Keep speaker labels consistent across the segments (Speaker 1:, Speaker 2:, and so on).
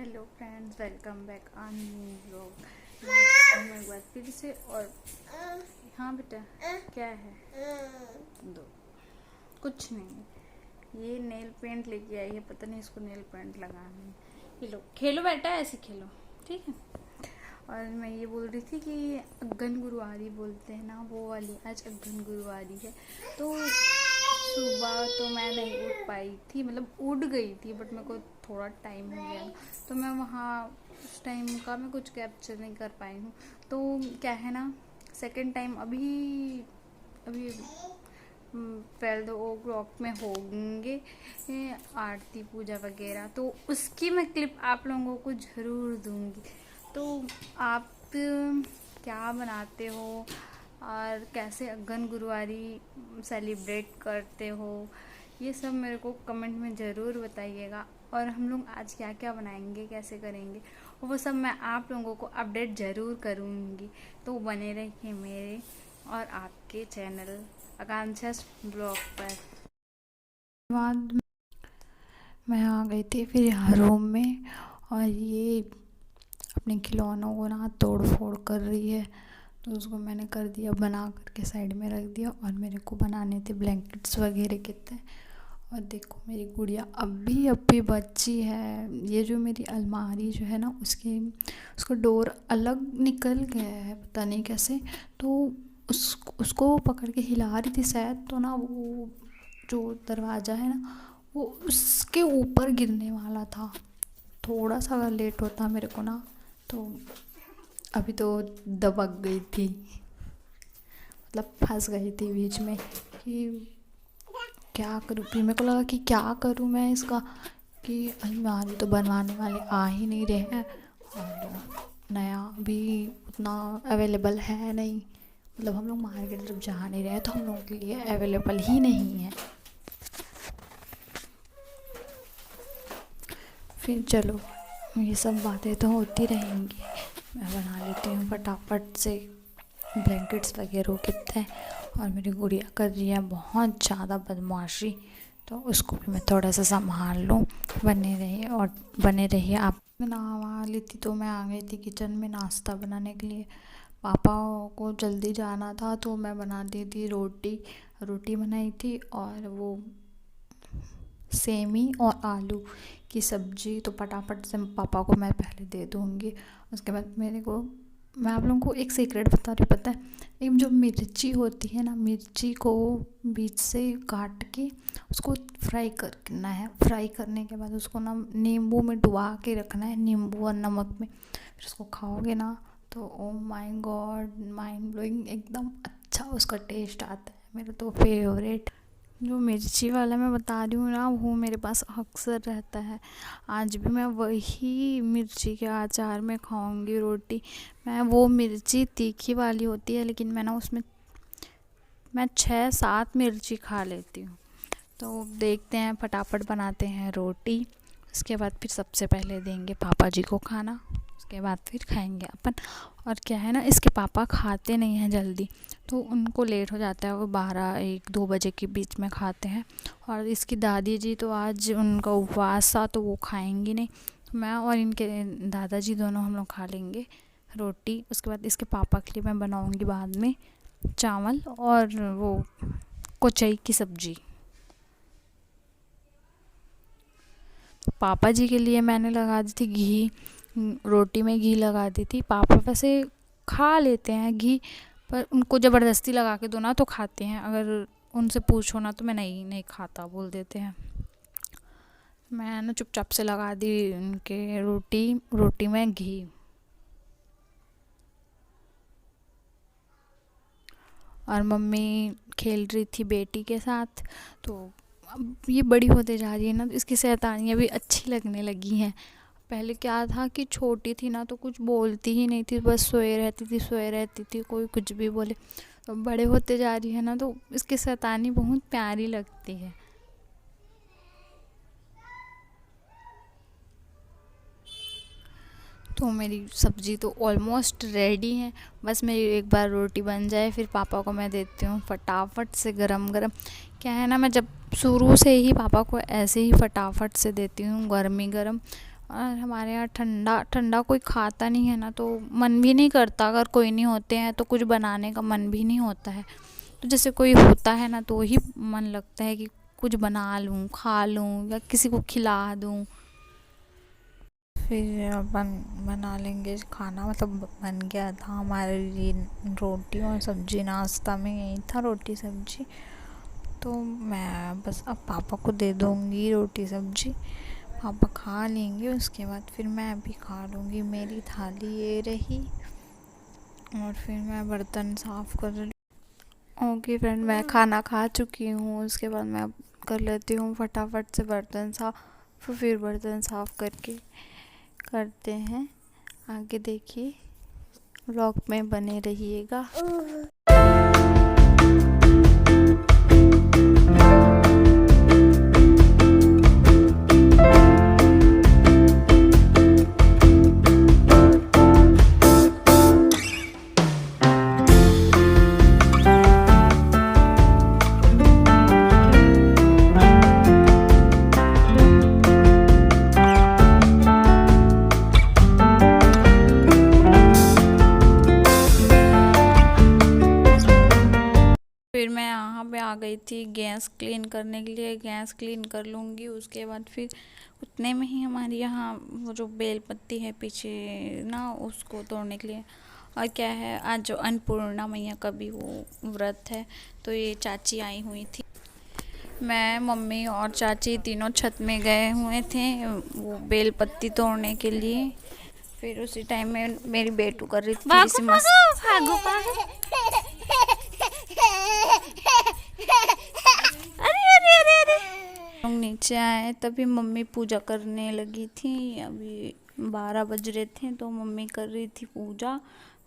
Speaker 1: Hello friends, welcome back on new vlog. मैं एक बार फिर से और हाँ बेटा, क्या है? दो कुछ नहीं, ये नेल पेंट लेके आई है, पता नहीं इसको नेल पेंट लगाना है। ये लो, खेलो बेटा, ऐसे खेलो, ठीक है। और मैं ये बोल रही थी कि अग्गन गुरुवारी बोलते हैं ना, वो वाली आज अग्गन गुरुवारी है। तो सुबह तो मैं नहीं उठ पाई थी, मतलब उठ गई थी, बट मेरे को थोड़ा टाइम हो गया, तो मैं वहाँ उस टाइम का मैं कुछ कैप्चर नहीं कर पाई हूँ। तो क्या है ना, सेकंड टाइम अभी अभी 12 o'clock में होंगे आरती पूजा वगैरह, तो उसकी मैं क्लिप आप लोगों को ज़रूर दूँगी। तो आप क्या बनाते हो और कैसे अग्गन गुरुवारी सेलिब्रेट करते हो, ये सब मेरे को कमेंट में ज़रूर बताइएगा। और हम लोग आज क्या क्या बनाएंगे, कैसे करेंगे, वो सब मैं आप लोगों को अपडेट ज़रूर करूँगी। तो बने रहिए मेरे और आपके चैनल आकांक्षा ब्लॉग पर। बाद मैं आ गई थी फिर यहाँ रूम में, और ये अपने खिलौनों को ना तोड़ फोड़ कर रही है, तो उसको मैंने कर दिया, बना करके साइड में रख दिया। और मेरे को बनाने थे ब्लैंकेट्स वगैरह कितने। और देखो मेरी गुड़िया अभी बच्ची है। ये जो मेरी अलमारी जो है ना, उसका डोर अलग निकल गया है, पता नहीं कैसे। तो उसको पकड़ के हिला रही थी शायद, तो ना वो जो दरवाज़ा है ना, वो उसके ऊपर गिरने वाला था। थोड़ा सा अगर लेट होता मेरे को ना, तो अभी तो दबक गई थी, मतलब फंस गई थी बीच में कि क्या करूँ। फिर मेरे को लगा कि क्या करूँ मैं इसका, कि अलमारी तो बनवाने वाले आ ही नहीं रहे हैं, और नया भी उतना अवेलेबल है नहीं, मतलब हम लोग मार्केट जब जा नहीं रहे हैं तो हम लोगों के लिए अवेलेबल ही नहीं है। फिर चलो, ये सब बातें तो होती रहेंगी, मैं बना लेती हूँ फटाफट से ब्लैंकेट्स वगैरह कितने। और मेरी गुड़िया कर रही है बहुत ज़्यादा बदमाशी, तो उसको भी मैं थोड़ा सा संभाल लूँ। बने रहिए आप। मैं नहा ली थी, तो मैं आ गई थी किचन में नाश्ता बनाने के लिए। पापा को जल्दी जाना था, तो मैं बना दी थी रोटी बनाई थी, और वो सेमी और आलू की सब्ज़ी। तो फटाफट से पापा को मैं पहले दे दूँगी। उसके बाद मैं आप लोगों को एक सीक्रेट बता रही हूँ, पता है, एक जो मिर्ची होती है ना, मिर्ची को बीच से काट के उसको फ्राई करना है। फ्राई करने के बाद उसको ना नींबू में डुबा के रखना है, नींबू और नमक में। फिर उसको खाओगे ना, तो oh my God, mind blowing, एकदम अच्छा उसका टेस्ट आता है। मेरा तो फेवरेट जो मिर्ची वाला मैं बता रही हूँ ना, वो मेरे पास अक्सर रहता है। आज भी मैं वही मिर्ची के अचार में खाऊंगी रोटी। मैं वो मिर्ची तीखी वाली होती है, लेकिन मैं 6-7 मिर्ची खा लेती हूँ। तो देखते हैं, फटाफट बनाते हैं रोटी। उसके बाद फिर सबसे पहले देंगे पापा जी को खाना, उसके बाद फिर खाएंगे अपन। और क्या है ना, इसके पापा खाते नहीं हैं जल्दी, तो उनको लेट हो जाता है, वो 12-1-2 बजे के बीच में खाते हैं। और इसकी दादी जी तो आज उनका उपवास था, तो वो खाएंगी नहीं। तो मैं और इनके दादाजी दोनों हम लोग खा लेंगे रोटी। उसके बाद इसके पापा के लिए मैं बनाऊंगी बाद में चावल और वो कोचई की सब्ज़ी। पापा जी के लिए मैंने लगा दी थी घी, रोटी में घी लगा दी थी। पापा वैसे खा लेते हैं घी, पर उनको ज़बरदस्ती लगा के दो ना तो खाते हैं, अगर उनसे पूछो ना तो मैं नहीं खाता बोल देते हैं। मैं ना चुपचाप से लगा दी उनके रोटी में घी। और मम्मी खेल रही थी बेटी के साथ। तो अब ये बड़ी होते जा रही है ना, तो इसकी शैतानियाँ भी अच्छी लगने लगी हैं। पहले क्या था कि छोटी थी ना, तो कुछ बोलती ही नहीं थी, बस सोए रहती थी, कोई कुछ भी बोले। तो बड़े होते जा रही है ना, तो इसकी शैतानी बहुत प्यारी लगती है। तो मेरी सब्ज़ी तो ऑलमोस्ट रेडी है, बस मेरी एक बार रोटी बन जाए, फिर पापा को मैं देती हूँ फटाफट से गरम गरम। क्या है ना, मैं जब शुरू से ही पापा को ऐसे ही फटाफट से देती हूँ गर्मी गरम, और हमारे यहाँ ठंडा ठंडा कोई खाता नहीं है ना, तो मन भी नहीं करता। अगर कोई नहीं होते हैं तो कुछ बनाने का मन भी नहीं होता है। तो जैसे कोई होता है ना तो ही मन लगता है कि कुछ बना लूँ, खा लूँ या किसी को खिला दूँ। फिर अपन बना लेंगे खाना। मतलब बन गया था हमारे लिए रोटी और सब्जी। नाश्ता में यही था, रोटी सब्जी। तो मैं बस अब पापा को दे दूँगी रोटी सब्जी, पापा खा लेंगे। उसके बाद फिर मैं भी खा लूँगी। मेरी थाली ये रही और फिर मैं बर्तन साफ़ कर। ओके फ्रेंड, मैं खाना खा चुकी हूँ। उसके बाद मैं अब कर लेती हूँ फटाफट से बर्तन साफ़। फिर बर्तन साफ़ करके करते हैं आगे। देखिए व्लॉग में बने रहिएगा। फिर मैं यहाँ पे आ गई थी गैस क्लीन करने के लिए। गैस क्लीन कर लूँगी, उसके बाद फिर उतने में ही हमारे यहाँ वो जो बेल पत्ती है पीछे ना, उसको तोड़ने के लिए। और क्या है, आज जो अन्नपूर्णा मैया का भी वो व्रत है, तो ये चाची आई हुई थी। मैं, मम्मी और चाची तीनों छत में गए हुए थे वो बेल पत्ती तोड़ने के लिए। फिर उसी टाइम में मेरी बेटू कर रही थी किसी लोग नीचे आए तभी मम्मी पूजा करने लगी थी। अभी 12 बज रहे थे तो मम्मी कर रही थी पूजा।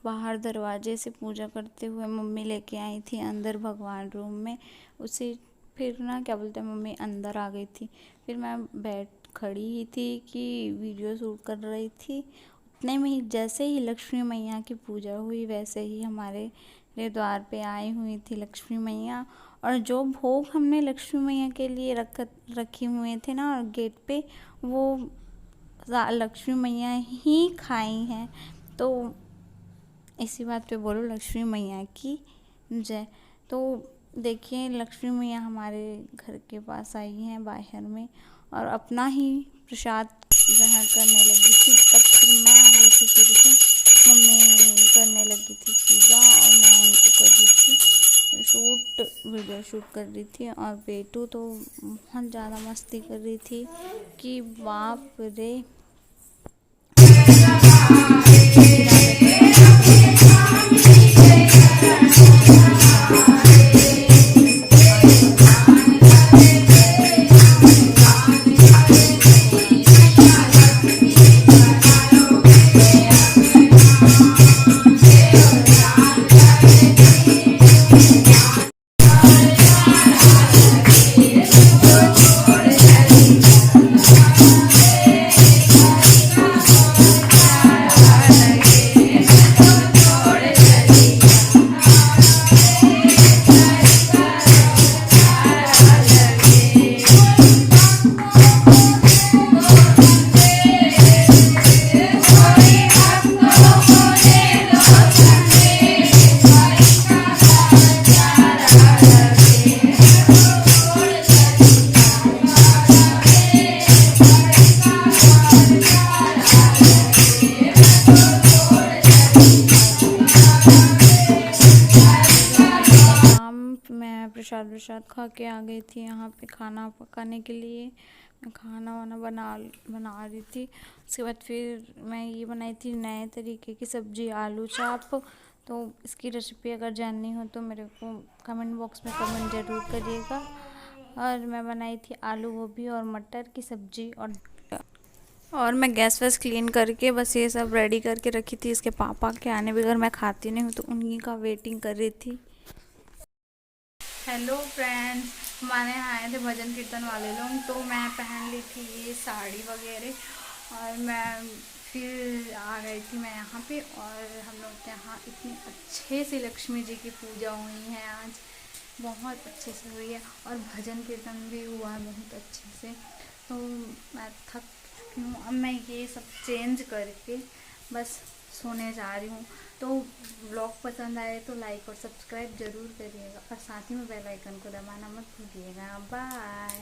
Speaker 1: बाहर दरवाजे से पूजा करते हुए मम्मी लेके आई थी अंदर भगवान रूम में उसे। फिर ना क्या बोलते हैं, मम्मी अंदर आ गई थी। फिर मैं बैठ खड़ी ही थी कि वीडियो शूट कर रही थी। उतने में ही जैसे ही लक्ष्मी मैया की पूजा हुई, वैसे ही हमारे द्वार पे आई हुई थी लक्ष्मी मैया। और जो भोग हमने लक्ष्मी मैया के लिए रखे हुए थे ना गेट पे, वो लक्ष्मी मैया ही खाई हैं। तो इसी बात पे बोलो लक्ष्मी मैया की जय। तो देखिए लक्ष्मी मैया हमारे घर के पास आई हैं बाहर में, और अपना ही प्रसाद ग्रहण करने लगी थी। तब फिर मैं आ गई थी फिर से। मम्मी करने लगी थी पूजा और मैं उनको कर रही थी वीडियो शूट कर रही थी। और बेटू तो बहुत ज़्यादा मस्ती कर रही थी कि बाप रे। मैं प्रसाद प्रसाद खा के आ गई थी यहाँ पे खाना पकाने के लिए। मैं खाना वाना बना रही थी। उसके बाद फिर मैं ये बनाई थी नए तरीके की सब्ज़ी, आलू चाप। तो इसकी रेसिपी अगर जाननी हो तो मेरे को कमेंट बॉक्स में कमेंट ज़रूर करिएगा। और मैं बनाई थी आलू गोभी और मटर की सब्ज़ी। और मैं गैस वैस क्लीन करके बस ये सब रेडी करके रखी थी। इसके पापा के आने बगैर मैं खाती नहीं हूँ, तो उन्हीं का वेटिंग कर रही थी। हेलो फ्रेंड्स, हमारे यहाँ आए थे भजन कीर्तन वाले लोग, तो मैं पहन ली थी ये साड़ी वगैरह। और मैं फिर आ गई थी मैं यहाँ पे। और हम लोग के यहाँ इतनी अच्छे से लक्ष्मी जी की पूजा हुई है आज। बहुत अच्छे से हुई है और भजन कीर्तन भी हुआ है बहुत अच्छे से। तो मैं थक चुकी हूँ, अब मैं ये सब चेंज करके बस सोने जा रही हूँ। तो ब्लॉग पसंद आए तो लाइक और सब्सक्राइब ज़रूर करिएगा और साथ ही में बेल आइकन को दबाना मत भूलिएगा। बाय।